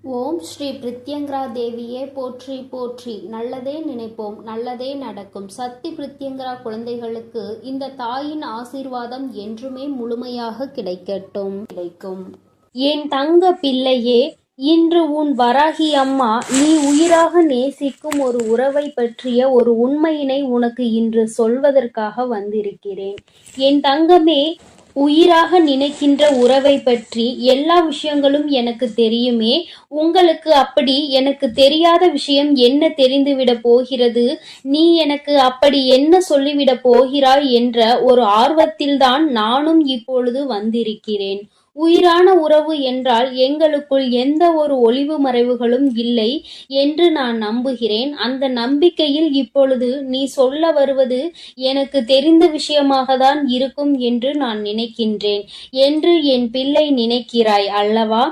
ஓம் ஸ்ரீ பிரித்யங்கரா தேவியே போற்றி போற்றி. நல்லதே நினைப்போம், நல்லதே நடக்கும். சக்தி பிரித்யங்கரா குழந்தைகளுக்கு இந்த தாயின் ஆசீர்வாதம் என்றுமே முழுமையாக கிடைக்கும். என் தங்க பிள்ளையே, இன்று உன் வராகி அம்மா நீ உயிராக நேசிக்கும் ஒரு உறவை பற்றிய ஒரு உண்மையினை உனக்கு இன்று சொல்வதற்காக வந்திருக்கிறேன். என் தங்கமே, உயிராக நினைக்கின்ற உறவை பற்றி எல்லா விஷயங்களும் எனக்கு தெரியுமே. உங்களுக்கு அப்படி எனக்கு தெரியாத விஷயம் என்ன தெரிந்துவிட போகிறது? நீ எனக்கு அப்படி என்ன சொல்லிவிட போகிறாய் என்ற ஒரு ஆர்வத்தில்தான் நானும் இப்பொழுது வந்திருக்கிறேன். உயிரான உறவு என்றால் எங்களுக்குள் எந்த ஒரு ஒளிவு மறைவுகளும் இல்லை என்று நான் நம்புகிறேன். அந்த நம்பிக்கையில் இப்பொழுது நீ சொல்ல வருவது எனக்கு தெரிந்த விஷயமாக தான் இருக்கும் என்று நான் நினைக்கின்றேன் என்று என் பிள்ளை நினைக்கிறாய் அல்லவா?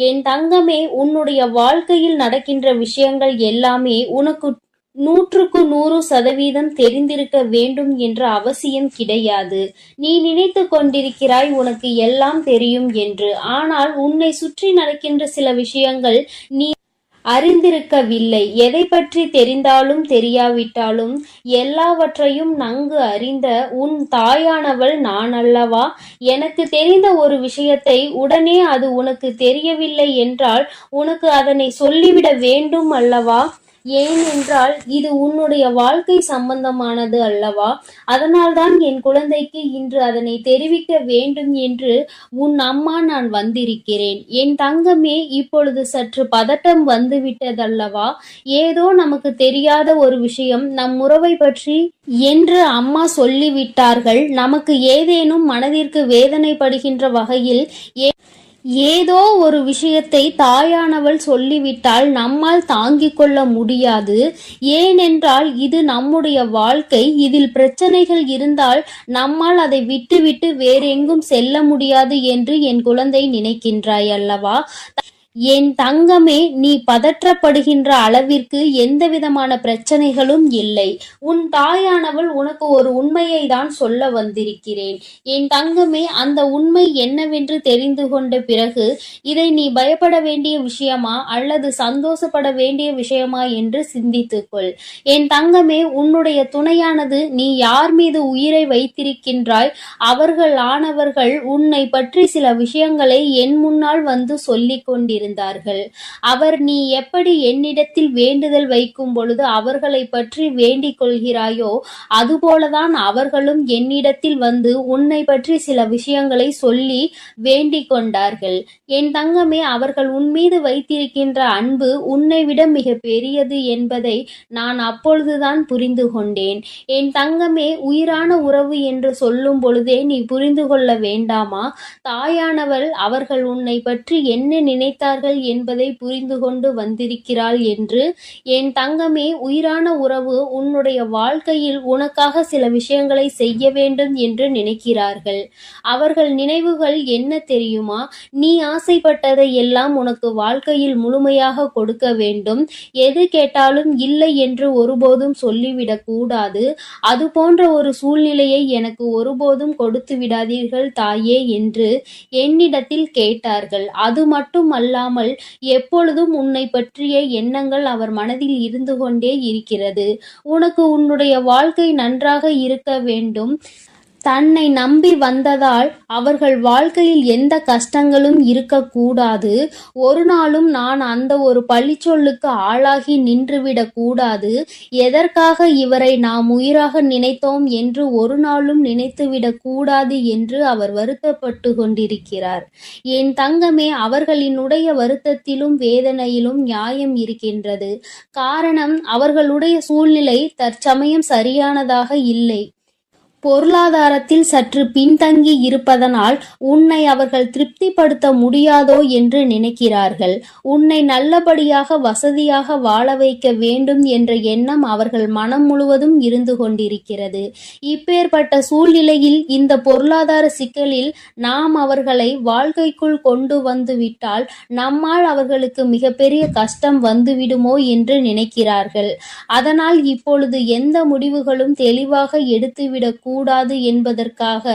என் தங்கமே, உன்னுடைய வாழ்க்கையில் நடக்கின்ற விஷயங்கள் எல்லாமே உனக்கு 100% தெரிந்திருக்க வேண்டும் என்ற அவசியம் கிடையாது. நீ நினைத்து கொண்டிருக்கிறாய் உனக்கு எல்லாம் தெரியும் என்று. ஆனால் உன்னை சுற்றி நடக்கின்ற சில விஷயங்கள் நீ அறிந்திருக்கவில்லை. எதை பற்றி தெரிந்தாலும் தெரியாவிட்டாலும் எல்லாவற்றையும் நன்கு அறிந்த உன் தாயானவள் நான் அல்லவா? எனக்கு தெரிந்த ஒரு விஷயத்தை உடனே அது உனக்கு தெரியவில்லை என்றால் உனக்கு அதனை சொல்லிவிட வேண்டும் அல்லவா? ஏனென்றால் இது உன்னுடைய வாழ்க்கை சம்பந்தமானது அல்லவா? அதனால்தான் என் குழந்தைக்கு இன்று அதனை தெரிவிக்க வேண்டும் என்று உன் அம்மா நான் வந்திருக்கிறேன். என் தங்கமே, இப்பொழுது சற்று பதட்டம் வந்துவிட்டதல்லவா? ஏதோ நமக்கு தெரியாத ஒரு விஷயம் நம் உறவை பற்றி என்று அம்மா சொல்லிவிட்டார்கள். நமக்கு ஏதேனும் மனதிற்கு வேதனைப்படுகின்ற வகையில் ஏதோ ஒரு விஷயத்தை தாயானவள் சொல்லிவிட்டால் நம்மால் தாங்கிக் கொள்ள முடியாது. ஏனென்றால் இது நம்முடைய வாழ்க்கை. இதில் பிரச்சனைகள் இருந்தால் நம்மால் அதை விட்டுவிட்டு வேறெங்கும் செல்ல முடியாது என்று என் குழந்தை நினைக்கின்றாய் அல்லவா? என் தங்கமே, நீ பதற்றப்படுகின்ற அளவிற்கு எந்த விதமான பிரச்சனைகளும் இல்லை. உன் தாயானவள் உனக்கு ஒரு உண்மையை தான் சொல்ல வந்திருக்கிறேன். என் தங்கமே, அந்த உண்மை என்னவென்று தெரிந்து கொண்ட பிறகு இதை நீ பயப்பட வேண்டிய விஷயமா அல்லது சந்தோஷப்பட வேண்டிய விஷயமா என்று சிந்தித்துக்கொள். என் தங்கமே, உன்னுடைய துணையானது நீ யார் மீது உயிரை வைத்திருக்கின்றாய் அவர்கள் ஆனவர்கள் உன்னை பற்றி சில விஷயங்களை என் முன்னால் வந்து சொல்லிக் கொண்டிருந்தார்கள். அவர் நீ எப்படி என்னிடத்தில் வேண்டுதல் வைக்கும் பொழுது அவர்களை பற்றி வேண்டிக் கொள்கிறாயோ அதுபோலதான் அவர்களும் என்னிடத்தில் வந்து உன்னை பற்றி சில விஷயங்களை சொல்லி வேண்டிக் கொண்டார்கள். என் தங்கமே, அவர்கள் உன் மீது வைத்திருக்கின்ற அன்பு உன்னை விட மிக பெரியது என்பதை நான் அப்பொழுதுதான் புரிந்து கொண்டேன். என் தங்கமே, உயிரான உறவு என்று சொல்லும் பொழுதே நீ புரிந்து கொள்ள வேண்டாமா? தாயானவள் அவர்கள் உன்னை பற்றி என்ன நினைத்தார்கள் என்பதை புரிந்து கொண்டு வந்திருக்கிறாள் என்று. என் தங்கமே, உயிரான உறவு உன்னுடைய வாழ்க்கையில் உனக்காக சில விஷயங்களை செய்ய வேண்டும் என்று நினைக்கிறார்கள். அவர்கள் நினைவுகள் என்ன தெரியுமா? நீ ஆசைப்பட்டதை எல்லாம் உனக்கு வாழ்க்கையில் முழுமையாக கொடுக்க வேண்டும். எது கேட்டாலும் இல்லை என்று ஒருபோதும் சொல்லிவிடக் கூடாது. அது போன்ற ஒரு சூழ்நிலையை எனக்கு ஒருபோதும் கொடுத்து விடாதீர்கள் தாயே என்று என்னிடத்தில் கேட்டார்கள். அது மட்டும் அல்லாமல் எப்பொழுதும் உன்னை பற்றிய எண்ணங்கள் அவர் மனதில் இருந்து கொண்டே இருக்கிறது. உனக்கு உன்னுடைய வாழ்க்கை நன்றாக இருக்க வேண்டும். தன்னை நம்பி வந்ததால் அவர்கள் வாழ்க்கையில் எந்த கஷ்டங்களும் இருக்கக்கூடாது. ஒரு நாளும் நான் அந்த ஒரு பழிச்சொல்லுக்கு ஆளாகி நின்றுவிடக் கூடாது. எதற்காக இவரை நாம் உயிராக நினைத்தோம் என்று ஒரு நாளும் நினைத்துவிடக் கூடாது என்று அவர் வருத்தப்பட்டு கொண்டிருக்கிறார். என் தங்கமே, அவர்களினுடைய வருத்தத்திலும் வேதனையிலும் நியாயம் இருக்கின்றது. காரணம், அவர்களுடைய சூழ்நிலை தற்சமயம் சரியானதாக இல்லை. பொருளாதாரத்தில் சற்று பின்தங்கி இருப்பதனால் உன்னை அவர்கள் திருப்திப்படுத்த முடியாதோ என்று நினைக்கிறார்கள். உன்னை நல்லபடியாக வசதியாக வாழ வைக்க வேண்டும் என்ற எண்ணம் அவர்கள் மனம் முழுவதும் இருந்து கொண்டிருக்கிறது. இப்பேற்பட்ட சூழ்நிலையில் இந்த பொருளாதார சிக்கலில் நாம் அவர்களை வாழ்க்கைக்குள் கொண்டு வந்து விட்டால் நம்மால் அவர்களுக்கு மிகப்பெரிய கஷ்டம் வந்துவிடுமோ என்று நினைக்கிறார்கள். அதனால் இப்பொழுது எந்த முடிவுகளும் தெளிவாக எடுத்துவிடக் கூடாது என்பதற்காக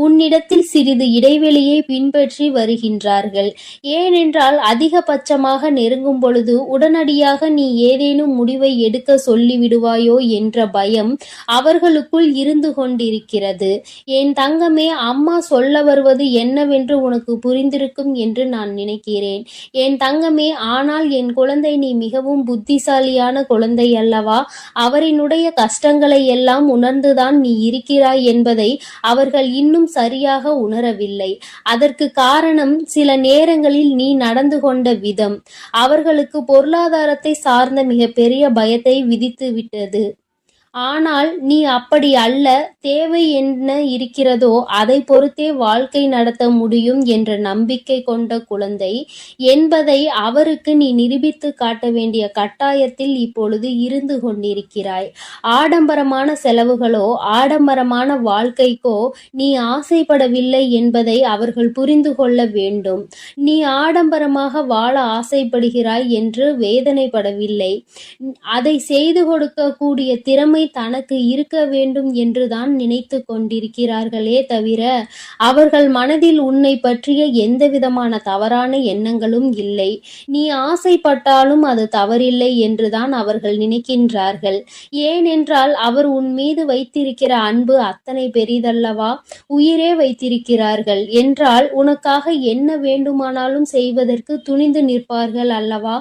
உன்னிடத்தில் சிறிது இடைவெளியை பின்பற்றி வருகின்றார்கள். ஏனென்றால் அதிகபட்சமாக நெருங்கும் பொழுது உடனடியாக நீ ஏதேனும் முடிவை எடுக்க சொல்லிவிடுவாயோ என்ற பயம் அவர்களுக்குள் இருந்து கொண்டிருக்கிறது. என் தங்கமே, அம்மா சொல்ல வருவது என்னவென்று உனக்கு புரிந்திருக்கும் என்று நான் நினைக்கிறேன். என் தங்கமே, ஆனால் என் குழந்தை, நீ மிகவும் புத்திசாலியான குழந்தை அல்லவா? அவரினுடைய கஷ்டங்களை எல்லாம் உணர்ந்துதான் நீ இருக்கிறாய் என்பதை அவர்கள் இன்னும் சரியாக உணரவில்லை. அதற்கு காரணம் சில நேரங்களில் நீ நடந்து கொண்ட விதம் அவர்களுக்கு பொருளாதாரத்தை சார்ந்த மிகப்பெரிய பயத்தை விதித்து விட்டது. ஆனால் நீ அப்படி அல்ல. தேவை என்ன இருக்கிறதோ அதை பொறுத்தே வாழ்க்கை நடத்த முடியும் என்ற நம்பிக்கை கொண்ட குழந்தை என்பதை அவருக்கு நீ நிரூபித்து காட்ட வேண்டிய கட்டாயத்தில் இப்பொழுது இருந்து கொண்டிருக்கிறாய். ஆடம்பரமான செலவுகளோ ஆடம்பரமான வாழ்க்கைக்கோ நீ ஆசைப்படவில்லை என்பதை அவர்கள் புரிந்து கொள்ள வேண்டும். நீ ஆடம்பரமாக வாழ ஆசைப்படுகிறாய் என்று வேதனைப்படவில்லை. அதை செய்து கொடுக்கக்கூடிய திறமை தனக்கு இருக்க வேண்டும் என்றுதான் நினைத்து கொண்டிருக்கிறார்களே தவிர அவர்கள் மனதில் உன்னை பற்றிய எந்தவிதமான தவறான எண்ணங்களும் இல்லை. நீ ஆசைப்பட்டாலும் அது தவறில்லை என்றுதான் அவர்கள் நினைக்கின்றார்கள். ஏனென்றால் அவர் உன் மீது வைத்திருக்கிற அன்பு அத்தனை பெரிதல்லவா? உயிரே வைத்திருக்கிறார்கள் என்றால் உனக்காக என்ன வேண்டுமானாலும் செய்வதற்கு துணிந்து நிற்பார்கள் அல்லவா?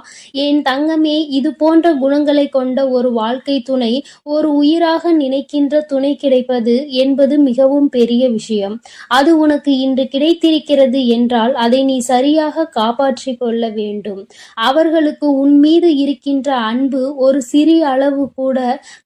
என் தங்கமே, இது போன்ற குணங்களை கொண்ட ஒரு வாழ்க்கை துணை, ஒரு உயிராக நினைக்கின்ற துணை கிடைப்பது என்பது மிகவும் பெரிய விஷயம். அது உனக்கு இன்று கிடைத்திருக்கிறது என்றால் அதை நீ சரியாக காப்பாற்றிக் கொள்ள வேண்டும். அவர்களுக்கு உன் மீது இருக்கின்ற அன்பு ஒரு சிறிய அளவு கூட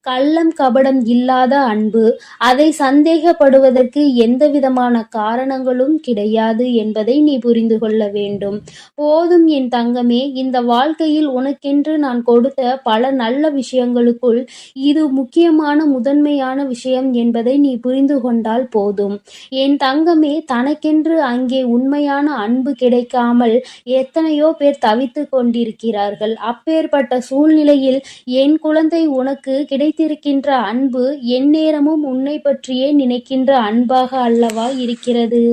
கள்ளம் கபடம் இல்லாத அன்பு. அதை சந்தேகப்படுவதற்கு எந்த விதமான காரணங்களும் கிடையாது என்பதை நீ புரிந்து கொள்ள வேண்டும். போதும் என் தங்கமே, இந்த வாழ்க்கையில் உனக்கென்று நான் கொடுத்த பல நல்ல விஷயங்களுக்குள் இது முக்கியமான முதன்மையான விஷயம் என்பதை நீ புரிந்து கொண்டால் போதும். என் தங்கமே, தனக்கென்று அங்கே உண்மையான அன்பு கிடைக்காமல் எத்தனையோ பேர் தவித்து கொண்டிருக்கிறார்கள். அப்பேற்பட்ட சூழ்நிலையில் என் குழந்தை, உனக்கு கிடைத்திருக்கின்ற அன்பு எந்நேரமும் உன்னை பற்றியே நினைக்கின்ற அன்பாக அல்லவா இருக்கிறது?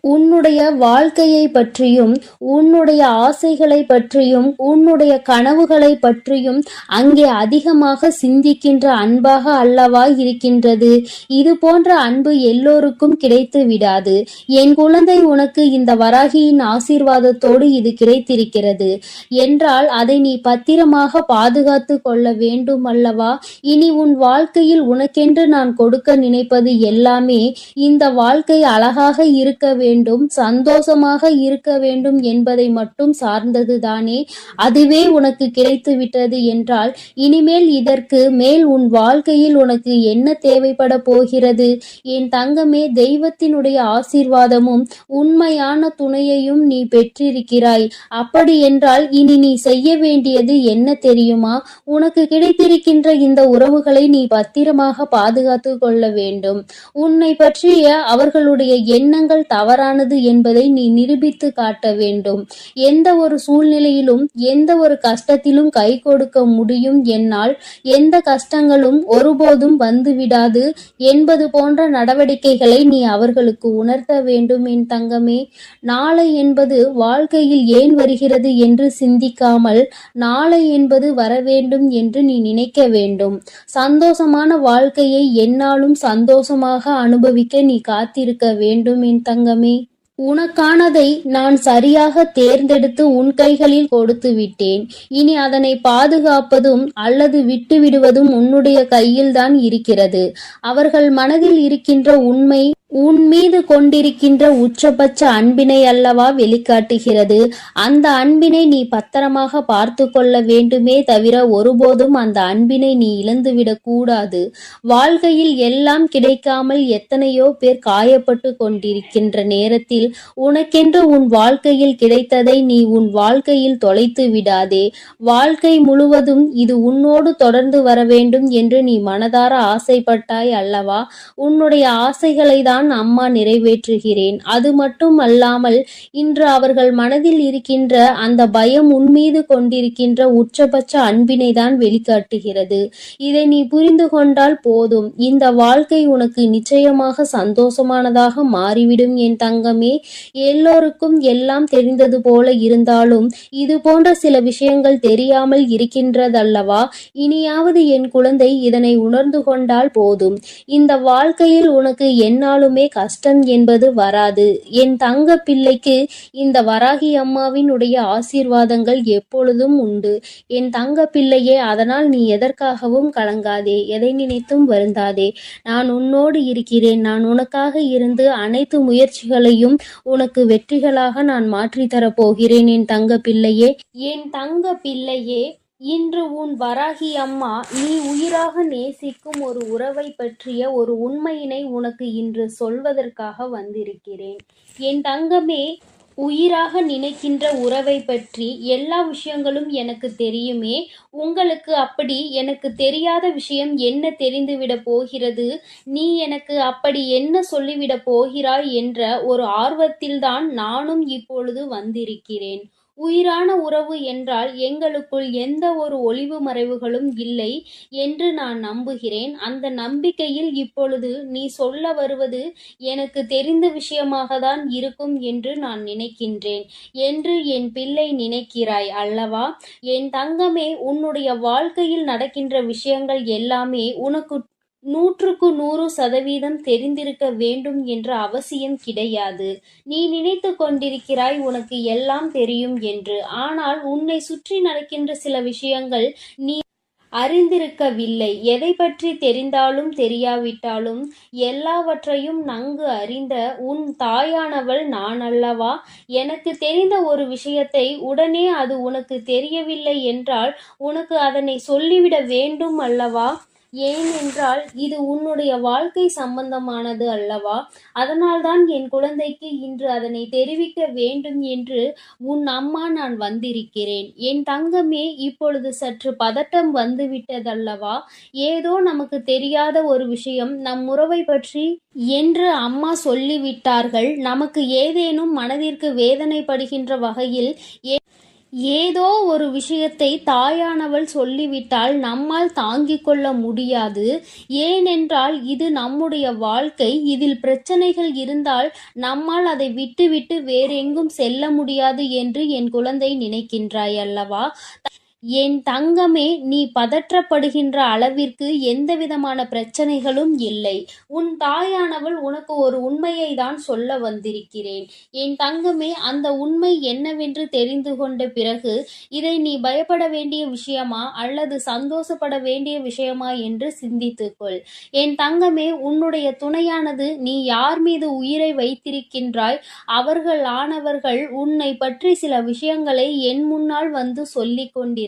உன்னுடைய வாழ்க்கையை பற்றியும் உன்னுடைய ஆசைகளை பற்றியும் உன்னுடைய கனவுகளை பற்றியும் அங்கே அதிகமாக சிந்திக்கின்ற அன்பாக அல்லவா இருக்கின்றது. இது போன்ற அன்பு எல்லோருக்கும் கிடைத்து விடாது. என் குழந்தை, உனக்கு இந்த வராகியின் ஆசீர்வாதத்தோடு இது கிடைத்திருக்கிறது என்றால் அதை நீ பத்திரமாக பாதுகாத்து கொள்ள வேண்டும் அல்லவா? இனி உன் வாழ்க்கையில் உனக்கென்று நான் கொடுக்க நினைப்பது எல்லாமே இந்த வாழ்க்கை அழகாக இருக்க வேண்டும், சந்தோஷமாக இருக்க வேண்டும் என்பதை மட்டும் சார்ந்ததுதானே. அதுவே உனக்கு கிடைத்து விட்டது என்றால் இனிமேல் இதற்கு மேல் உன் வாழ்க்கையில் உனக்கு என்ன தேவைப்பட போகிறது? என் தங்கமே, தெய்வத்தினுடைய ஆசீர்வாதமும் உண்மையான துணையையும் நீ பெற்றிருக்கிறாய். அப்படி என்றால் இனி நீ செய்ய வேண்டியது என்ன தெரியுமா? உனக்கு கிடைத்திருக்கின்ற இந்த உறவுகளை நீ பத்திரமாக பாதுகாத்து கொள்ள வேண்டும். உன்னை பற்றிய அவர்களுடைய எண்ணங்கள் தவறானது என்பதை நீ நிரூபித்து காட்ட வேண்டும். எந்த ஒரு சூழ்நிலையிலும் எந்த ஒரு கஷ்டத்திலும் கை கொடுக்க முடியும் என்னால், எந்த கஷ்டங்களும் ஒருபோதும் வந்துவிடாது என்பது போன்ற நடவடிக்கைகளை நீ அவர்களுக்கு உணர்த்த வேண்டும் என் தங்கமே. நாளை என்பது வாழ்க்கையில் ஏன் வருகிறது என்று சிந்திக்காமல் நாளை என்பது வர வேண்டும் என்று நீ நினைக்க வேண்டும். சந்தோஷமான வாழ்க்கையை எந்நாளும் சந்தோஷமாக அனுபவிக்க நீ காத்திருக்க வேண்டும் என் தங்கமே. உனக்கானதை நான் சரியாக தேர்ந்தெடுத்து உன் கைகளில் கொடுத்து விட்டேன். இனி அதனை பாதுகாப்பதும் அல்லது விட்டு விடுவதும் உன்னுடைய கையில்தான் இருக்கிறது. அவர்கள் மனதில் இருக்கின்ற உண்மை உன் மீது கொண்டிருக்கின்ற உச்சபட்ச அன்பினை அல்லவா வெளிக்காட்டுகிறது. அந்த அன்பினை நீ பத்திரமாக பார்த்து கொள்ள வேண்டுமே தவிர ஒருபோதும் அந்த அன்பினை நீ இழந்துவிடக் கூடாது. வாழ்க்கையில் எல்லாம் கிடைக்காமல் எத்தனையோ பேர் காயப்பட்டு கொண்டிருக்கின்ற நேரத்தில் உனக்கென்று உன் வாழ்க்கையில் கிடைத்ததை நீ உன் வாழ்க்கையில் தொலைத்து விடாதே. வாழ்க்கை முழுவதும் இது உன்னோடு தொடர்ந்து வர வேண்டும் என்று நீ மனதார ஆசைப்பட்டாய் அல்லவா? உன்னுடைய ஆசைகளை தான் தான் அம்மா நிறைவேற்றுகிறேன். அது மட்டும் அல்லாமல் இன்று அவர்கள் மனதில் இருக்கின்ற அந்த பயம் உன்மீது கொண்டிருக்கின்ற உச்சபட்ச அன்பினை தான் வெளிக்காட்டுகிறது. இதை நீ புரிந்து கொண்டால் போதும். இந்த வாழ்க்கை உனக்கு நிச்சயமாக சந்தோஷமானதாக மாறிவிடும் என் தங்கமே. எல்லோருக்கும் எல்லாம் தெரிந்தது போல இருந்தாலும் இது போன்ற சில விஷயங்கள் தெரியாமல் இருக்கின்றதல்லவா? இனியாவது என் குழந்தை இதனை உணர்ந்து கொண்டால் போதும். இந்த வாழ்க்கையில் உனக்கு எந்நாளுமே கஷ்டம் என்பது வராது. என் தங்க பிள்ளைக்கு இந்த வராகி அம்மாவினுடைய ஆசீர்வாதங்கள் எப்பொழுதும் உண்டு. என் தங்க பிள்ளையே, அதனால் நீ எதற்காகவும் கலங்காதே, எதை நினைத்தும் வருந்தாதே. நான் உன்னோடு இருக்கிறேன். நான் உனக்காக இருந்து அனைத்து முயற்சிகளையும் உனக்கு வெற்றிகளாக நான் மாற்றித்தரப் போகிறேன் என் தங்க பிள்ளையே. என் தங்க பிள்ளையே, இன்று உன் வராகி அம்மா நீ உயிராக நேசிக்கும் ஒரு உறவை பற்றிய ஒரு உண்மையினை உனக்கு இன்று சொல்வதற்காக வந்திருக்கிறேன். என் தங்கமே, உயிராக நினைக்கின்ற உறவை பற்றி எல்லா விஷயங்களும் எனக்கு தெரியுமே. உங்களுக்கு அப்படி எனக்கு தெரியாத விஷயம் என்ன தெரிந்துவிட போகிறது? நீ எனக்கு அப்படி என்ன சொல்லிவிட போகிறாய் என்ற ஒரு ஆர்வத்தில்தான் நானும் இப்பொழுது வந்திருக்கிறேன். உயிரான உறவு என்றால் எங்களுக்குள் எந்த ஒரு ஒளிவு மறைவுகளும் இல்லை என்று நான் நம்புகிறேன். அந்த நம்பிக்கையில் இப்பொழுது நீ சொல்ல வருவது எனக்கு தெரிந்த விஷயமாக தான் இருக்கும் என்று நான் நினைக்கின்றேன் என்று என் பிள்ளை நினைக்கிறாய் அல்லவா? என் தங்கமே, உன்னுடைய வாழ்க்கையில் நடக்கின்ற விஷயங்கள் எல்லாமே உனக்கு 100% தெரிந்திருக்க வேண்டும் என்ற அவசியம் கிடையாது. நீ நினைத்து கொண்டிருக்கிறாய் உனக்கு எல்லாம் தெரியும் என்று. ஆனால் உன்னை சுற்றி நடக்கின்ற சில விஷயங்கள் நீ அறிந்திருக்கவில்லை. எதை பற்றி தெரிந்தாலும் தெரியாவிட்டாலும் எல்லாவற்றையும் நன்கு அறிந்த உன் தாயானவள் நான் அல்லவா? எனக்கு தெரிந்த ஒரு விஷயத்தை உடனே அது உனக்கு தெரியவில்லை என்றால் உனக்கு அதனை சொல்லிவிட வேண்டும் அல்லவா? ஏனென்றால் இது உன்னுடைய வாழ்க்கை சம்பந்தமானது அல்லவா? அதனால்தான் என் குழந்தைக்கு இன்று அதனை தெரிவிக்க வேண்டும் என்று உன் அம்மா நான் வந்திருக்கிறேன். என் தங்கமே, இப்பொழுது சற்று பதட்டம் வந்துவிட்டதல்லவா? ஏதோ நமக்கு தெரியாத ஒரு விஷயம் நம் உறவை பற்றி என்று அம்மா சொல்லிவிட்டார்கள். நமக்கு ஏதேனும் மனதிற்கு வேதனைப்படுகின்ற வகையில் ஏதோ ஒரு விஷயத்தை தாயானவள் சொல்லிவிட்டால் நம்மால் தாங்கிக் கொள்ள முடியாது. ஏனென்றால் இது நம்முடைய வாழ்க்கை. இதில் பிரச்சனைகள் இருந்தால் நம்மால் அதை விட்டுவிட்டு வேறெங்கும் செல்ல முடியாது என்று என் குழந்தை நினைக்கின்றாய் அல்லவா? என் தங்கமே, நீ பதற்றப்படுகின்ற அளவிற்கு எந்தவிதமான பிரச்சனைகளும் இல்லை. உன் தாயானவள் உனக்கு ஒரு உண்மையை தான் சொல்ல வந்திருக்கிறேன். என் தங்கமே, அந்த உண்மை என்னவென்று தெரிந்து கொண்ட பிறகு இதை நீ பயப்பட வேண்டிய விஷயமா அல்லது சந்தோஷப்பட வேண்டிய விஷயமா என்று சிந்தித்துக்கொள். என் தங்கமே, உன்னுடைய துணையானது நீ யார் மீது உயிரை வைத்திருக்கின்றாய் அவர்கள் ஆனவர்கள் உன்னை பற்றி சில விஷயங்களை என் முன்னால் வந்து சொல்லிக் கொண்டிருந்தார்கள்.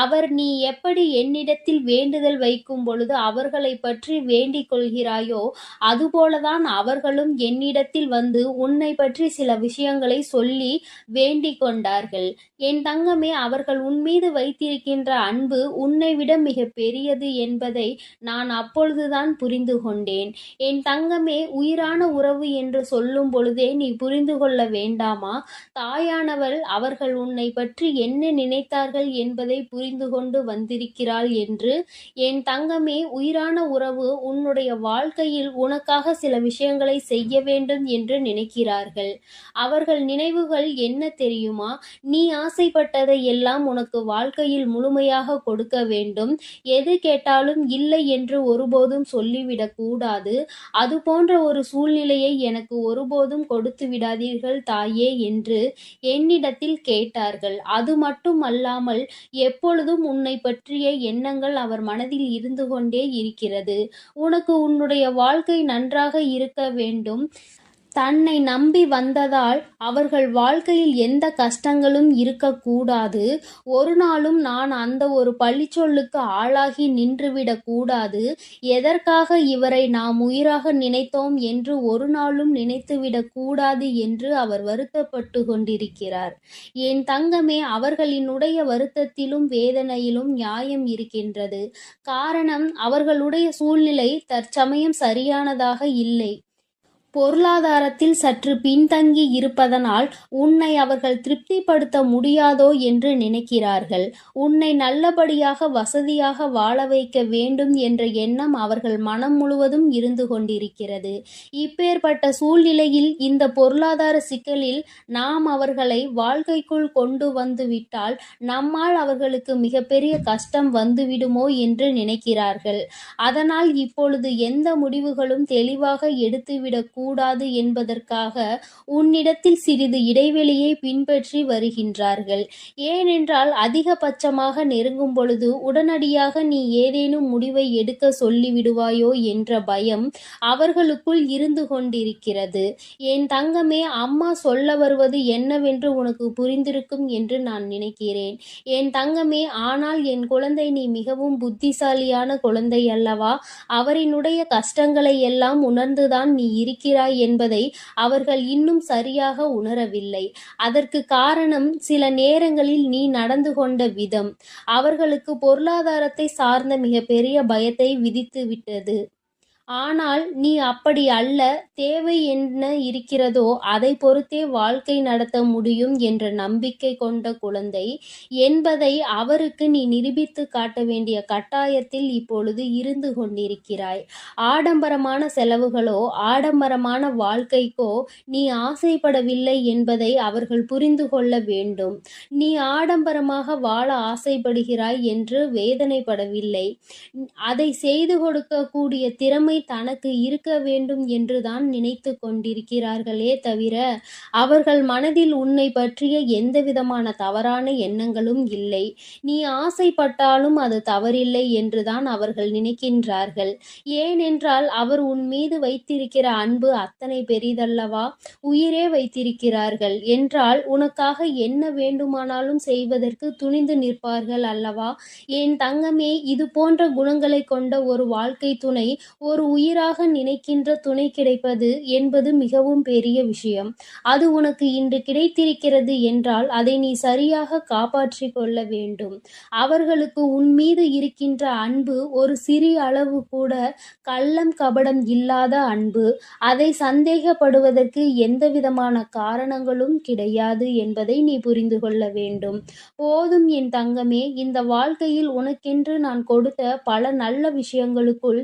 அவர் நீ எப்படி என்னிடத்தில் வேண்டுதல் வைக்கும் பொழுது அவர்களை பற்றி வேண்டிக் கொள்கிறாயோ அதுபோலதான் அவர்களும் என்னிடத்தில் வந்து உன்னை பற்றி சில விஷயங்களை சொல்லி வேண்டிக் கொண்டார்கள். என் தங்கமே, அவர்கள் உன்மீது வைத்திருக்கின்ற அன்பு உன்னை விட மிக பெரியது என்பதை நான் அப்பொழுதுதான் புரிந்து கொண்டேன். என் தங்கமே, உயிரான உறவு என்று சொல்லும் பொழுதே நீ புரிந்து கொள்ள வேண்டாமா? தாயானவள் அவர்கள் உன்னை பற்றி என்ன நினைத்தார்கள் என்பதை புரிந்து கொண்டு வந்திருக்கிறாள் என்று. என் தங்கமே, உயிரான உறவு உன்னுடைய வாழ்க்கையில் உனக்காக சில விஷயங்களை செய்ய வேண்டும் என்று நினைக்கிறார்கள். அவர்கள் நினைவுகள் என்ன தெரியுமா? நீ ஆசைப்பட்டதை எல்லாம் உனக்கு வாழ்க்கையில் முழுமையாக கொடுக்க வேண்டும். எது கேட்டாலும் இல்லை என்று ஒருபோதும் சொல்லிவிடக் கூடாது. அது போன்ற ஒரு சூழ்நிலையை எனக்கு ஒருபோதும் கொடுத்து விடாதீர்கள் தாயே என்று என்னிடத்தில் கேட்டார்கள். அது மட்டும் அல்லாமல் எப்பொழுதும் உன்னை பற்றிய எண்ணங்கள் அவர் மனதில் இருந்து கொண்டே இருக்கிறது. உனக்கு உன்னுடைய வாழ்க்கை நன்றாக இருக்க வேண்டும். தன்னை நம்பி வந்ததால் அவர்கள் வாழ்க்கையில் எந்த கஷ்டங்களும் இருக்கக்கூடாது. ஒரு நாளும் நான் அந்த ஒரு பழிச்சொல்லுக்கு ஆளாகி நின்றுவிடக் கூடாது. எதற்காக இவரை நாம் உயிராக நினைத்தோம் என்று ஒரு நாளும் நினைத்துவிடக் கூடாது என்று அவர் வருத்தப்பட்டு கொண்டிருக்கிறார். என் தங்கமே, அவர்களினுடைய வருத்தத்திலும் வேதனையிலும் நியாயம் இருக்கின்றது. காரணம், அவர்களுடைய சூழ்நிலை தற்சமயம் சரியானதாக இல்லை. பொருளாதாரத்தில் சற்று பின்தங்கி இருப்பதனால் உன்னை அவர்கள் திருப்திப்படுத்த முடியாதோ என்று நினைக்கிறார்கள். உன்னை நல்லபடியாக வசதியாக வாழ வைக்க வேண்டும் என்ற எண்ணம் அவர்கள் மனம் முழுவதும் இருந்து கொண்டிருக்கிறது. இப்பேற்பட்ட சூழ்நிலையில் இந்த பொருளாதார சிக்கலில் நாம் அவர்களை வாழ்க்கைக்குள் கொண்டு வந்து விட்டால் நம்மால் அவர்களுக்கு மிகப்பெரிய கஷ்டம் வந்துவிடுமோ என்று நினைக்கிறார்கள். அதனால் இப்பொழுது எந்த முடிவுகளும் தெளிவாக எடுத்துவிடக் கூடாது என்பதற்காக உன்னிடத்தில் சிறிது இடைவெளியை பின்பற்றி வருகின்றார்கள். ஏனென்றால் அதிகபட்சமாக நெருங்கும் பொழுது உடனடியாக நீ ஏதேனும் முடிவை எடுக்க சொல்லிவிடுவாயோ என்ற பயம் அவர்களுக்குள் இருந்து கொண்டிருக்கிறது. என் தங்கமே, அம்மா சொல்ல வருவது என்னவென்று உனக்கு புரிந்திருக்கும் என்று நான் நினைக்கிறேன். என் தங்கமே, ஆனால் என் குழந்தை, நீ மிகவும் புத்திசாலியான குழந்தை அல்லவா? அவரினுடைய கஷ்டங்களை எல்லாம் உணர்ந்துதான் நீ இருக்கிறாய் என்பதை அவர்கள் இன்னும் சரியாக உணரவில்லை. அதற்கு காரணம் சில நேரங்களில் நீ நடந்து கொண்ட விதம் அவர்களுக்கு பொருளாதாரத்தை சார்ந்த மிகப்பெரிய பயத்தை விதித்து விட்டது. ஆனால் நீ அப்படி அல்ல. தேவை என்ன இருக்கிறதோ அதை பொறுத்தே வாழ்க்கை நடத்த முடியும் என்ற நம்பிக்கை கொண்ட குழந்தை என்பதை அவருக்கு நீ நிரூபித்து காட்ட வேண்டிய கட்டாயத்தில் இப்பொழுது இருந்து கொண்டிருக்கிறாய். ஆடம்பரமான செலவுகளோ ஆடம்பரமான வாழ்க்கைக்கோ நீ ஆசைப்படவில்லை என்பதை அவர்கள் புரிந்து கொள்ள வேண்டும். நீ ஆடம்பரமாக வாழ ஆசைப்படுகிறாய் என்று வேதனைப்படவில்லை. அதை செய்து கொடுக்கக்கூடிய திறமை தனக்கு இருக்க வேண்டும் என்றுதான் நினைத்து கொண்டிருக்கிறார்களே தவிர அவர்கள் மனதில் உன்னை பற்றிய எந்தவிதமான தவறான எண்ணங்களும் இல்லை. நீ ஆசைப்பட்டாலும் அது தவறில்லை என்றுதான் அவர்கள் நினைக்கின்றார்கள். ஏனென்றால் அவர் உன் மீது வைத்திருக்கிற அன்பு அத்தனை பெரிதல்லவா? உயிரே வைத்திருக்கிறார்கள் என்றால் உனக்காக என்ன வேண்டுமானாலும் செய்வதற்கு துணிந்து நிற்பார்கள் அல்லவா? என் தங்கமே, இது போன்ற குணங்களை கொண்ட ஒரு வாழ்க்கை துணை, ஒரு உயிராக நினைக்கின்ற துணை கிடைப்பது என்பது மிகவும் பெரிய விஷயம். அது உனக்கு இன்று கிடைத்திருக்கிறது என்றால் அதை நீ சரியாக காப்பாற்றிக் கொள்ள வேண்டும். அவர்களுக்கு உன் மீது இருக்கின்ற அன்பு ஒரு சிறிய அளவு கூட கள்ளம் கபடம் இல்லாத அன்பு. அதை சந்தேகப்படுவதற்கு எந்தவிதமான காரணங்களும் கிடையாது என்பதை நீ புரிந்து கொள்ள வேண்டும். போதும் என் தங்கமே, இந்த வாழ்க்கையில் உனக்கென்று நான் கொடுத்த பல நல்ல விஷயங்களுக்குள்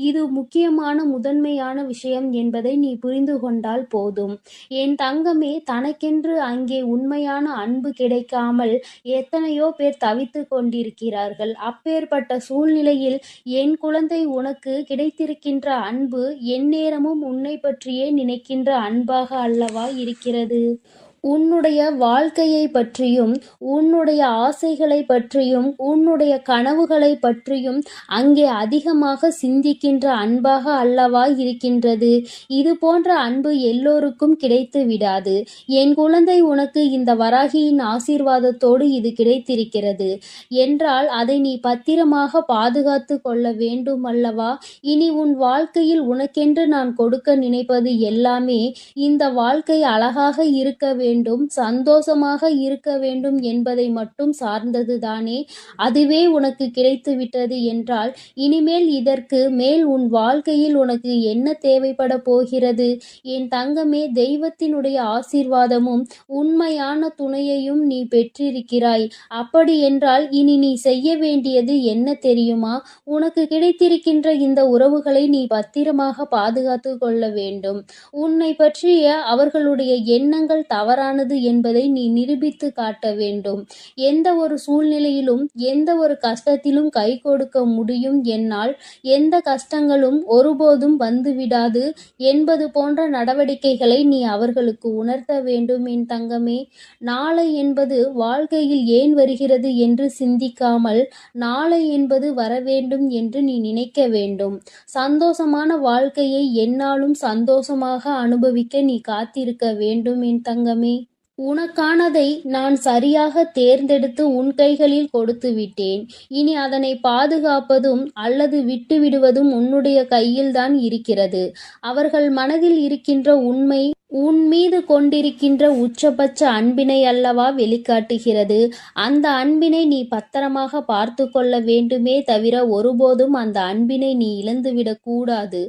இது முக்கியமான முதன்மையான விஷயம் என்பதை நீ புரிந்து கொண்டால் போதும். என் தங்கமே, தனக்கென்று அங்கே உண்மையான அன்பு கிடைக்காமல் எத்தனையோ பேர் தவித்து கொண்டிருக்கிறார்கள். அப்பேற்பட்ட சூழ்நிலையில் என் குழந்தை, உனக்கு கிடைத்திருக்கின்ற அன்பு எந்நேரமும் உன்னை பற்றியே நினைக்கின்ற அன்பாக அல்லவா இருக்கிறது? உன்னுடைய வாழ்க்கையை பற்றியும் உன்னுடைய ஆசைகளை பற்றியும் உன்னுடைய கனவுகளை பற்றியும் அங்கே அதிகமாக சிந்திக்கின்ற அன்பாக அல்லவா இருக்கின்றது. இது போன்ற அன்பு எல்லோருக்கும் கிடைத்து விடாது. என் குழந்தை, உனக்கு இந்த வராகியின் ஆசீர்வாதத்தோடு இது கிடைத்திருக்கிறது என்றால் அதை நீ பத்திரமாக பாதுகாத்து கொள்ள வேண்டும் அல்லவா? இனி உன் வாழ்க்கையில் உனக்கென்று நான் கொடுக்க நினைப்பது எல்லாமே இந்த வாழ்க்கை அழகாக இருக்க வேண்டும், சந்தோஷமாக இருக்க வேண்டும் என்பதை மட்டும் சார்ந்ததுதானே. அதுவே உனக்கு கிடைத்து விட்டது என்றால் இனிமேல் இதற்கு மேல் உன் வாழ்க்கையில் உனக்கு என்ன தேவைப்பட போகிறது? என் தங்கமே, தெய்வத்தினுடைய ஆசீர்வாதமும் உண்மையான துணையையும் நீ பெற்றிருக்கிறாய். அப்படி என்றால் இனி நீ செய்ய வேண்டியது என்ன தெரியுமா? உனக்கு கிடைத்திருக்கின்ற இந்த உறவுகளை நீ பத்திரமாக பாதுகாத்து கொள்ள வேண்டும். உன்னை பற்றிய அவர்களுடைய எண்ணங்கள் தவறானது என்பதை நீ நிரூபித்து காட்ட வேண்டும். எந்த ஒரு சூழ்நிலையிலும் எந்த ஒரு கஷ்டத்திலும் கை கொடுக்க முடியும், என்னால் எந்த கஷ்டங்களும் ஒருபோதும் வந்துவிடாது என்பது போன்ற நடவடிக்கைகளை நீ அவர்களுக்கு உணர்த்த வேண்டும் என் தங்கமே. நாளை என்பது வாழ்க்கையில் ஏன் வருகிறது என்று சிந்திக்காமல் நாளை என்பது வரவேண்டும் என்று நீ நினைக்க வேண்டும். சந்தோஷமான வாழ்க்கையை எந்நாளும் சந்தோஷமாக அனுபவிக்க நீ காத்திருக்க வேண்டும் என் தங்கமே. உனக்கானதை நான் சரியாக தேர்ந்தெடுத்து உன் கைகளில் கொடுத்து விட்டேன். இனி அதனை பாதுகாப்பதும் அல்லது விட்டுவிடுவதும் உன்னுடைய கையில்தான் இருக்கிறது. அவர்கள் மனதில் இருக்கின்ற உண்மை உன் மீது கொண்டிருக்கின்ற உச்சபட்ச அன்பினை அல்லவா வெளிக்காட்டுகிறது. அந்த அன்பினை நீ பத்திரமாக பார்த்து கொள்ள வேண்டுமே தவிர ஒருபோதும் அந்த அன்பினை நீ இழந்துவிடக் கூடாது.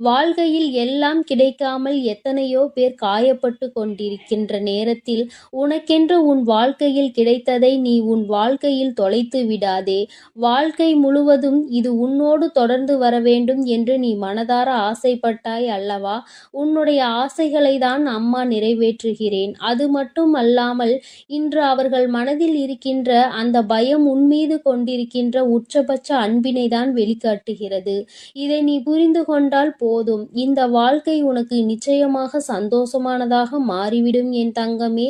வாழ்க்கையில் எல்லாம் கிடைக்காமல் எத்தனையோ பேர் காயப்பட்டு கொண்டிருக்கின்ற நேரத்தில் உனக்கென்று உன் வாழ்க்கையில் கிடைத்ததை நீ உன் வாழ்க்கையில் தொலைத்து விடாதே. வாழ்க்கை முழுவதும் இது உன்னோடு தொடர்ந்து வர வேண்டும் என்று நீ மனதார ஆசைப்பட்டாய் அல்லவா? உன்னுடைய ஆசைகளை தான் அம்மா நிறைவேற்றுகிறேன். அது மட்டும் அல்லாமல் இன்று அவர்கள் மனதில் இருக்கின்ற அந்த பயம் உன்மீது கொண்டிருக்கின்ற உச்சபட்ச அன்பினை தான் வெளிக்காட்டுகிறது. இதை நீ புரிந்து கொண்டால் போதும். இந்த வாழ்க்கை உனக்கு நிச்சயமாக சந்தோஷமானதாக மாறிவிடும் என் தங்கமே.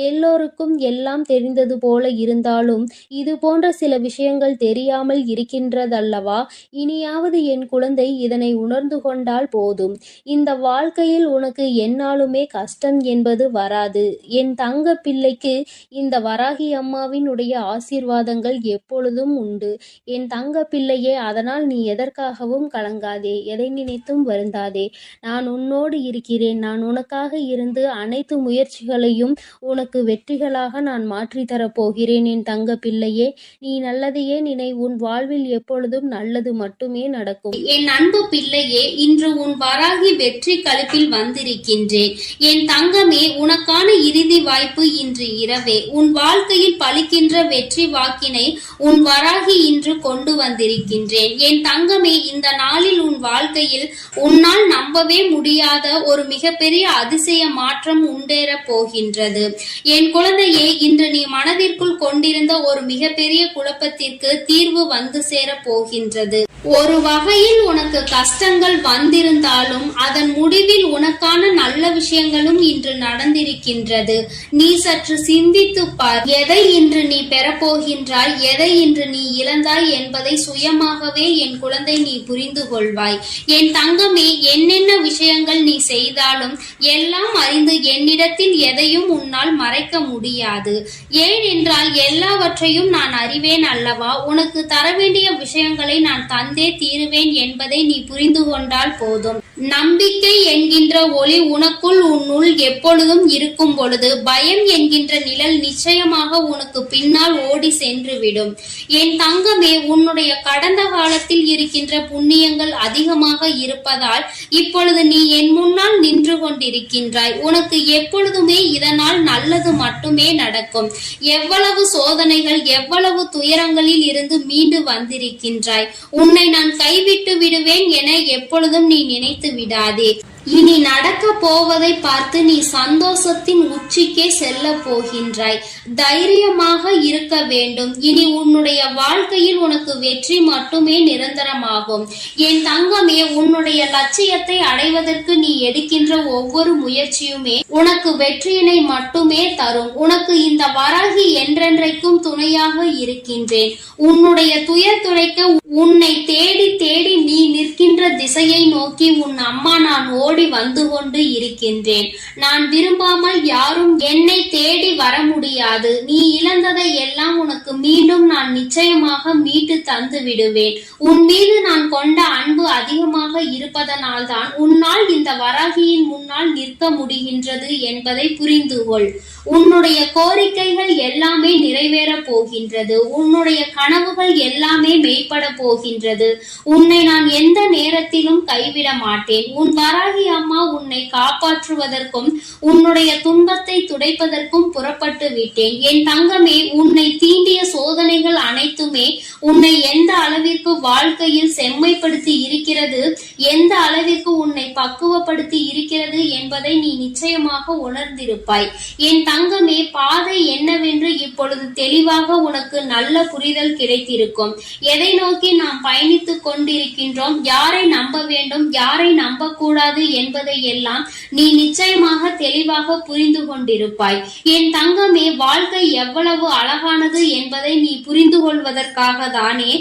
எல்லோருக்கும் எல்லாம் தெரிந்தது போல இருந்தாலும் இது போன்ற சில விஷயங்கள் தெரியாமல் இருக்கின்றதல்லவா? இனியாவது என் குழந்தை இதனை உணர்ந்து கொண்டால் போதும். இந்த வாழ்க்கையில் உனக்கு என்னாலுமே கஷ்டம் என்பது வராது. என் தங்க பிள்ளைக்கு இந்த வராகி அம்மாவினுடைய ஆசீர்வாதங்கள் எப்பொழுதும் உண்டு. என் தங்க பிள்ளையே, அதனால் நீ எதற்காகவும் கலங்காதே, எதை நினைத்தும் வருந்தாதே. நான் உன்னோடு இருக்கிறேன். நான் உனக்காக இருந்து அனைத்து முயற்சிகளையும் உனக்கு வெற்றிகளாக நான் மாற்றித்தரப் போகிறேன். என் தங்க பிள்ளையே, நீ நல்லதையே நினை. உன் வாழ்வில் எப்பொழுதும் நல்லது மட்டுமே நடக்கும். என் அன்பு பிள்ளையே, இன்று உன் வராகி வெற்றி களிப்பில் வந்திருக்கின்றேன். என் தங்கமே, உனக்கான இறுதி வாய்ப்பு இன்று இரவே. உன் வாழ்க்கையில் பலிக்கின்ற வெற்றி வாக்கினை உன் வராகி இன்று கொண்டு வந்திருக்கின்றேன். என் தங்கமே, இந்த நாளில் உன் வாழ்க்கையில் உன்னால் நம்பவே முடியாத ஒரு மிகப்பெரிய அதிசய மாற்றம் உண்டேற போகின்றது. என் குழந்தையே, இன்று நீ மனதிற்குள் கொண்டிருந்த ஒரு மிகப்பெரிய குழப்பத்திற்கு தீர்வு வந்து சேர போகின்றது. ஒரு வகையில் உனக்கு கஷ்டங்கள் வந்திருந்தாலும் அதன் முடிவில் உனக்கான நல்ல விஷயங்களும் இன்று நடந்திருக்கின்றது. நீ சற்று சிந்தித்து பார். எதை இன்று நீ பெறப்போகின்றாய், எதை இன்று நீ இழந்தாய் என்பதை சுயமாகவே என் குழந்தை நீ புரிந்து கொள்வாய். என் தங்கமே, என்னென்ன விஷயங்கள் நீ செய்தாலும் எல்லாம் அறிந்து என்னிடத்தில் எதையும் உன்னால் மறைக்க முடியாது. ஏனென்றால் எல்லாவற்றையும் நான் அறிவேன் அல்லவா? உனக்கு தர வேண்டிய விஷயங்களை நான் தந்தே தீருவேன் என்பதை நீ புரிந்து கொண்டால் போதும். நம்பிக்கை என்கின்ற ஒளி உனக்குள் உன்னுள் எப்பொழுதும் இருக்கும் பொழுது பயம் என்கின்ற நிழல் நிச்சயமாக உனக்கு பின்னால் ஓடி சென்றுவிடும். என் தங்கமே, உன்னுடைய கடந்த காலத்தில் இருக்கின்ற புண்ணியங்கள் அதிகமாக இருப்பதால் இப்பொழுது நீ என் முன்னால் நின்று கொண்டிருக்கின்றாய். உனக்கு எப்பொழுதுமே இதனால் நல்லது மட்டுமே நடக்கும். எவ்வளவு சோதனைகள், எவ்வளவு துயரங்களில் இருந்து மீண்டு வந்திருக்கின்றாய். உன்னை நான் கைவிட்டு விடுவேன் என எப்பொழுதும் நீ நினைத்து விடாதே. இனி நடக்க போவதை பார்த்து நீ சந்தோஷத்தின் உச்சிக்கே செல்ல போகின்றாய். தைரியமாக இருக்க வேண்டும். இனி உன்னுடைய வாழ்க்கையில் உனக்கு வெற்றி மட்டுமே நிரந்தரமாகும். என் தங்கமே, உன்னுடைய லட்சியத்தை அடைவதற்கு நீ எடுக்கின்ற ஒவ்வொரு முயற்சியுமே உனக்கு வெற்றியினை மட்டுமே தரும். உனக்கு இந்த வராகி என்றென்றைக்கும் துணையாக இருக்கின்றேன். உன்னுடைய துயர் துடைக்க உன்னை தேடி தேடி நீ நிற்கின்ற திசையை நோக்கி உன் அம்மா நான் ஓடி வந்து கொண்டு இருக்கின்றேன். நான் விரும்பாமல் யாரும் என்னை தேடி வர முடியாது. நீ இழந்ததை எல்லாம் உனக்கு மீண்டும் நான் நிச்சயமாக மீட்டு தந்து விடுவேன். உன் மீது நான் கொண்ட அன்பு அதிகமாக இருப்பதனால் தான் உன்னால் இந்த வராகியின் முன்னால் நிற்க முடிகின்றது என்பதை புரிந்து கொள். உன்னுடைய கோரிக்கைகள் எல்லாமே நிறைவேற போகின்றது. உன்னுடைய கனவுகள் எல்லாமே மெய்ப்பட போகின்றது. உன்னை நான் எந்த நேரத்திலும் கைவிட மாட்டேன். உன் வராகி அம்மா உன்னை காப்பாற்றுவதற்கும் உன்னுடைய துன்பத்தை துடைப்பதற்கும் புறப்பட்டு விட்டேன். என் தங்கமே, உன்னை தீண்டிய சோதனைகள் அனைத்துமே உன்னை எந்த அளவிற்கு வாழ்க்கையில் செம்மைப்படுத்தி இருக்கிறது, எந்த அளவிற்கு உன்னை பக்குவப்படுத்தி இருக்கிறது என்பதை நீ நிச்சயமாக உணர்ந்திருப்பாய். என் தங்கமே, பாதை என்னவென்று இப்பொழுது தெளிவாக உனக்கு நல்ல புரிதல் கிடைத்திருக்கும். எதை நோக்கி நாம் பயணித்துக் கொண்டிருக்கின்றோம், யாரை நம்ப வேண்டும், யாரை நம்பக்கூடாது என்பதை எல்லாம் நீ நிச்சயமாக தெளிவாக புரிந்து கொண்டிருப்பாய். என் தங்கமே, வாழ்க்கை எவ்வளவு அழகானது என்பதை நீ புரிந்து கொள்வதற்காக தானே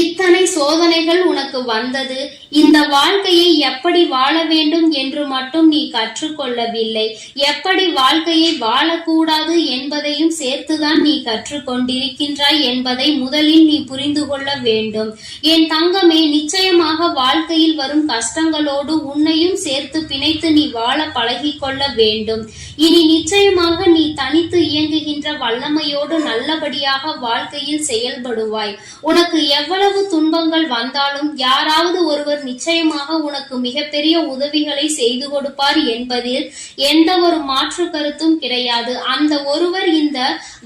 இத்தனை சோதனைகள் உனக்கு வந்தது. இந்த வாழ்க்கையை எப்படி வாழ வேண்டும் என்று மட்டும் நீ கற்றுக்கொள்ளவில்லை, எப்படி வாழ்க்கையை வாழக்கூடாது என்பதையும் சேர்த்துதான் நீ கற்றுக்கொண்டிருக்கின்றாய் என்பதை முதலில் நீ புரிந்து கொள்ள வேண்டும். என் தங்கமே, நிச்சயமாக வாழ்க்கையில் வரும் கஷ்டங்களோடு உன்னையும் சேர்த்து பிணைத்து நீ வாழ பழகி கொள்ள வேண்டும். இனி நிச்சயமாக நீ தனித்து இயங்குகின்ற வல்லமையோடு நல்லபடியாக வாழ்க்கையில் செயல்படுவாய். உனக்கு எவ்வளவு துன்பங்கள் வந்தாலும் யாராவது ஒருவர் நிச்சயமாக உனக்கு மிகப்பெரிய உதவிகளை செய்து கொடுப்பார் என்பதில் எந்த ஒரு மாற்று கருத்தும் கிடையாது. அந்த ஒருவர் இந்த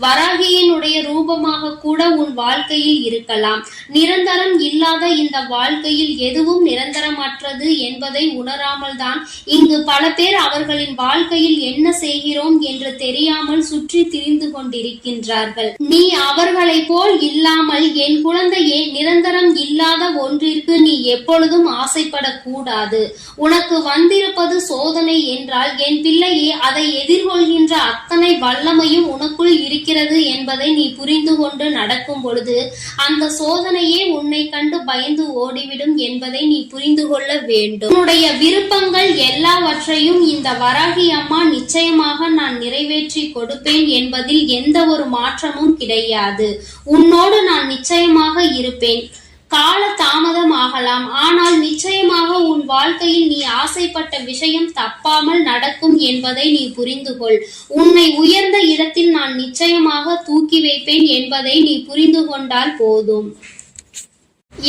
வராகியினுடைய ரூபமாக கூட உன் வாழ்க்கையில் இருக்கலாம். நிரந்தரம் இல்லாத இந்த வாழ்க்கையில் எதுவும் நிரந்தரமற்றது என்பதை உணராமல் தான் இங்கு பல பேர் அவர்களின் வாழ்க்கையில் என்ன செய்கிறோம் என்று தெரியாமல் சுற்றி திரிந்து கொண்டிருக்கின்றார்கள். நீ அவர்களை போல் இல்லாமல் என் குழந்தையே, நிரந்தரம் இல்லாத ஒன்றிற்கு நீ எப்பொழுதும் ஆசைப்படக்கூடாது. உனக்கு வந்திருப்பது சோதனை என்றால் என் பிள்ளையே, அதை எதிர்கொள்கின்ற அத்தனை வல்லமையும் உனக்குள் இருக்கிறது என்பதை நீ புரிந்து கொண்டு நடக்கும் பொழுது அந்த சோதனையே உன்னை கண்டு பயந்து ஓடிவிடும் என்பதை நீ புரிந்து கொள்ள வேண்டும். உன்னுடைய விருப்பங்கள் எல்லாவற்றையும் இந்த வராகி அம்மா நிச்சயமாக நான் நிறைவேற்றி கொடுப்பேன் என்பதில் எந்த ஒரு மாற்றமும் கிடையாது. உன்னோடு நான் நிச்சயமாக இருப்பேன். கால தாமதம் ஆகலாம், ஆனால் நிச்சயமாக உன் வாழ்க்கையில் நீ ஆசைப்பட்ட விஷயம் தப்பாமல் நடக்கும் என்பதை நீ புரிந்து கொள். உன்னை உயர்ந்த இடத்தில் நான் நிச்சயமாக தூக்கி வைப்பேன் என்பதை நீ புரிந்து கொண்டால் போதும்.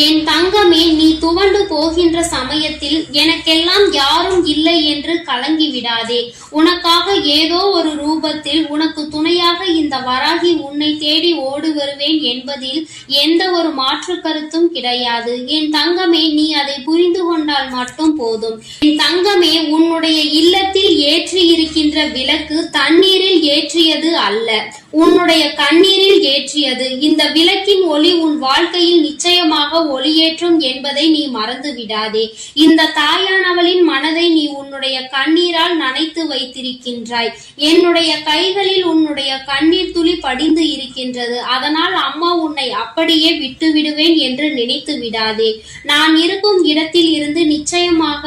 என் தங்கமே, நீ துவண்டு போகின்ற சமயத்தில் எனக்கெல்லாம் யாரும் இல்லை என்று கலங்கி விடாதே. உனக்காக ஏதோ ஒரு ரூபத்தில் உனக்கு துணையாக இந்த வராகி உன்னை தேடி ஓடி வருவேன் என்பதில் எந்த ஒரு மாற்று கருத்தும் கிடையாது. என் தங்கமே, நீ அதை புரிந்து கொண்டால் மட்டும் போதும். என் தங்கமே, உன்னுடைய இல்லத்தில் ஏற்றி இருக்கின்ற விளக்கு தண்ணீரில் ஏற்றியது அல்ல, உன்னுடைய கண்ணீரில் ஏற்றியது. இந்த விளக்கின் ஒளி உன் வாழ்க்கையில் நிச்சயமாக ஒளியேற்றும் என்பதை நீ மறந்து விடாதே. இந்த தாயானவளின் மனதை நீ உன்னுடைய கண்ணீரால் நனைத்து வைத்திருக்கின்றாய். என்னுடைய கைகளில் உன்னுடைய கண்ணீர் துளி படிந்து இருக்கின்றது. அதனால் அம்மா உன்னை அப்படியே விட்டு விடுவேன் என்று நினைத்து விடாதே. நான் இருக்கும் இடத்தில் இருந்து நிச்சயமாக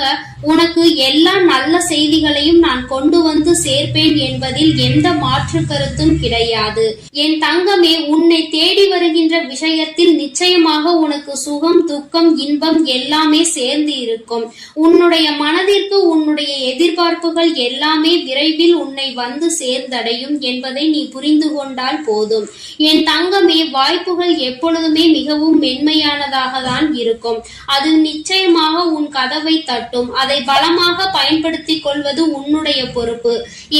உனக்கு எல்லா நல்ல செய்திகளையும் நான் கொண்டு வந்து சேர்ப்பேன் என்பதில் எந்த மாற்று கருத்தும் கிடையாது. என் தங்கமே, உன்னை தேடி வருகின்ற விஷயத்தில் நிச்சயமாக உனக்கு சுகம், துக்கம், இன்பம் எல்லாமே சேர்ந்து இருக்கும். உன்னுடைய மனதிற்கு உன்னுடைய எதிர்பார்ப்புகள் எல்லாமே விரைவில் உன்னை வந்து சேர்ந்தடையும் என்பதை நீ புரிந்து கொண்டால் போதும். என் தங்கமே, வாய்ப்புகள் எப்பொழுதுமே மிகவும் மென்மையானதாக தான் இருக்கும். அது நிச்சயமாக உன் கதவை தட்டும். அதை பலமாக பயன்படுத்திக் கொள்வது உன்னுடைய பொறுப்பு.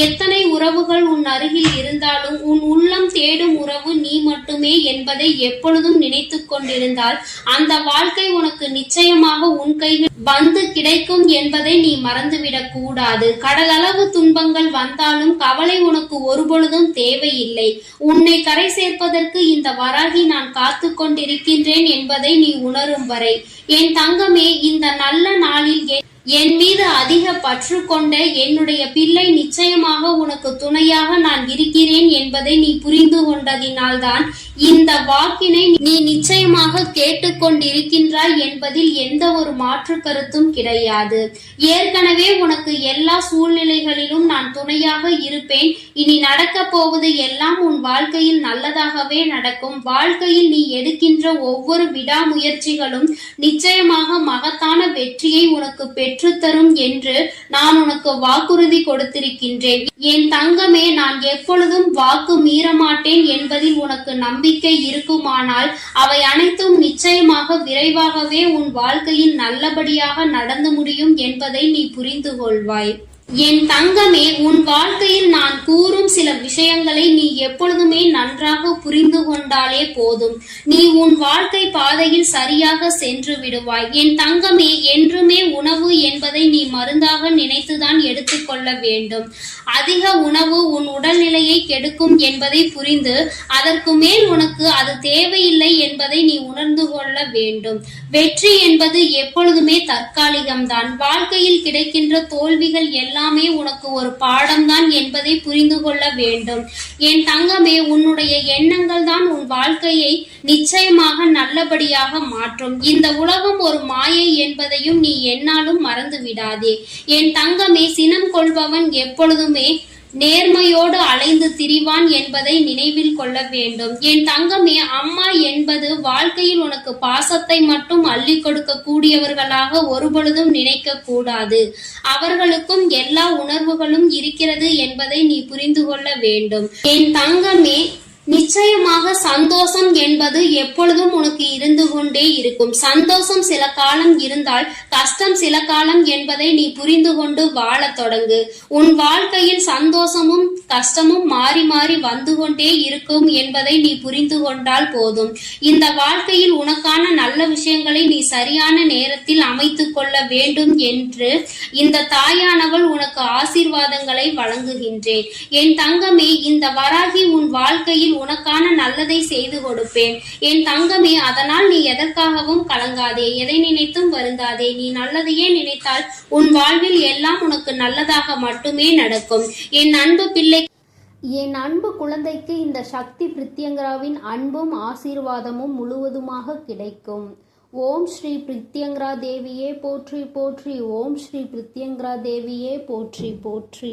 எத்தனை உறவுகள் உன் அருகில் இருந்தாலும் உன் உள்ளம் தேடும் உறவு நீ மட்டுமே என்பதை எப்பொழுதும் நினைத்து கொண்டிருந்தால் அந்த வாழ்க்கை உனக்கு நிச்சயமாக உன் கைகள் வந்து கிடைக்கும் என்பதை நீ மறந்துவிடக் கூடாது. கடலளவு துன்பங்கள் வந்தாலும் கவலை உனக்கு ஒருபொழுதும் தேவையில்லை. உன்னை கரை சேர்ப்பதற்கு இந்த வராகி நான் காத்து கொண்டிருக்கின்றேன் என்பதை நீ உணரும் வரை. என் தங்கமே, இந்த நல்ல நாளில் என் மீது அதிக பற்று கொண்ட என்னுடைய பிள்ளை நிச்சயமாக உனக்கு துணையாக நான் இருக்கிறேன் என்பதை நீ புரிந்து கொண்டதினால்தான் இந்த வாக்கினை நீ நிச்சயமாக கேட்டுக்கொண்டிருக்கின்றாய் என்பதில் எந்த ஒரு மாற்று கருத்தும் கிடையாது. ஏற்கனவே உனக்கு எல்லா சூழ்நிலைகளிலும் நான் துணையாக இருப்பேன். இனி நடக்க போவது எல்லாம் உன் வாழ்க்கையில் நல்லதாகவே நடக்கும். வாழ்க்கையில் நீ எடுக்கின்ற ஒவ்வொரு விடாமுயற்சிகளும் நிச்சயமாக மகத்தான வெற்றியை உனக்கு பெற்றுத்தரும் என்று நான் உனக்கு வாக்குறுதி கொடுத்திருக்கின்றேன். என் தங்கமே, நான் எப்பொழுதும் வாக்கு மீறமாட்டேன் என்பதில் உனக்கு நம்பிக்கை இருக்குமானால் அவை அனைத்தும் நிச்சயமாக விரைவாகவே உன் வாழ்க்கையில் நல்லபடியாக நடந்து முடியும் என்பதை நீ புரிந்து கொள்வாய். என் தங்கமே, உன் வாழ்க்கையில் நான் கூறும் சில விஷயங்களை நீ எப்பொழுதுமே நன்றாக புரிந்து கொண்டாலே போதும். நீ உன் வாழ்க்கை பாதையில் சரியாக சென்று விடுவாய். என் தங்கமே, என்றுமே உணவு என்பதை நீ மருந்தாக நினைத்துதான் எடுத்துக்கொள்ள வேண்டும். அதிக உணவு உன் உடல்நிலையை கெடுக்கும் என்பதை புரிந்து அதற்கு மேல் உனக்கு அது தேவையில்லை என்பதை நீ உணர்ந்து கொள்ள வேண்டும். வெற்றி என்பது எப்பொழுதுமே தற்காலிகம்தான். வாழ்க்கையில் கிடைக்கின்ற தோல்விகள் எல்லாம் எல்லாமே உனக்கு ஒரு பாடம்தான் என்பதை புரிந்து கொள்ள வேண்டும். என் தங்கமே, உன்னுடைய எண்ணங்கள் தான் உன் வாழ்க்கையை நிச்சயமாக நல்லபடியாக மாற்றும். இந்த உலகம் ஒரு மாயை என்பதையும் நீ என்னாலும் மறந்து விடாதே. என் தங்கமே, சினம் கொள்பவன் எப்பொழுதுமே நேர்மையோடு அலைந்து திரிவான் என்பதை நினைவில் கொள்ள வேண்டும். என் தங்கமே, அம்மா என்பது வாழ்க்கையில் உனக்கு பாசத்தை மட்டும் அள்ளி கொடுக்க கூடியவர்களாக ஒருபொழுதும் நினைக்க கூடாது. அவர்களுக்கும் எல்லா உணர்வுகளும் இருக்கிறது என்பதை நீ புரிந்து கொள்ள வேண்டும். என் தங்கமே, நிச்சயமாக சந்தோஷம் என்பது எப்பொழுதும் உனக்கு இருந்து கொண்டே இருக்கும். சந்தோஷம் சில காலம் இருந்தால் கஷ்டம் சில காலம் என்பதை நீ புரிந்து கொண்டு வாழ தொடங்கு. உன் வாழ்க்கையில் சந்தோஷமும் கஷ்டமும் மாறி மாறி வந்து கொண்டே இருக்கும் என்பதை நீ புரிந்து கொண்டால் போதும். இந்த வாழ்க்கையில் உனக்கான நல்ல விஷயங்களை நீ சரியான நேரத்தில் அமைத்துக் கொள்ள வேண்டும் என்று இந்த தாயானவள் உனக்கு ஆசீர்வாதங்களை வழங்குகின்றேன். என் தங்கமே, இந்த வராகி உன் வாழ்க்கையில் உனக்கான நல்லதை செய்து கொடுப்பேன். என் தங்கமே, அதனால் நீ எதற்காகவும் கலங்காதே, எதை நினைத்தும் வருந்தாதே. நீ நல்லதையே நினைத்தால் உன் வாழ்வில் எல்லாம் உனக்கு நல்லதாக மட்டுமே நடக்கும். என் அன்பு பிள்ளை, என் அன்பு குழந்தைக்கு இந்த சக்தி பிரித்யங்கராவின் அன்பும் ஆசீர்வாதமும் முழுவதுமாக கிடைக்கும். ஓம் ஸ்ரீ பிரித்யங்கரா தேவியே போற்றி போற்றி. ஓம் ஸ்ரீ பிரித்யங்கரா தேவியே போற்றி போற்றி.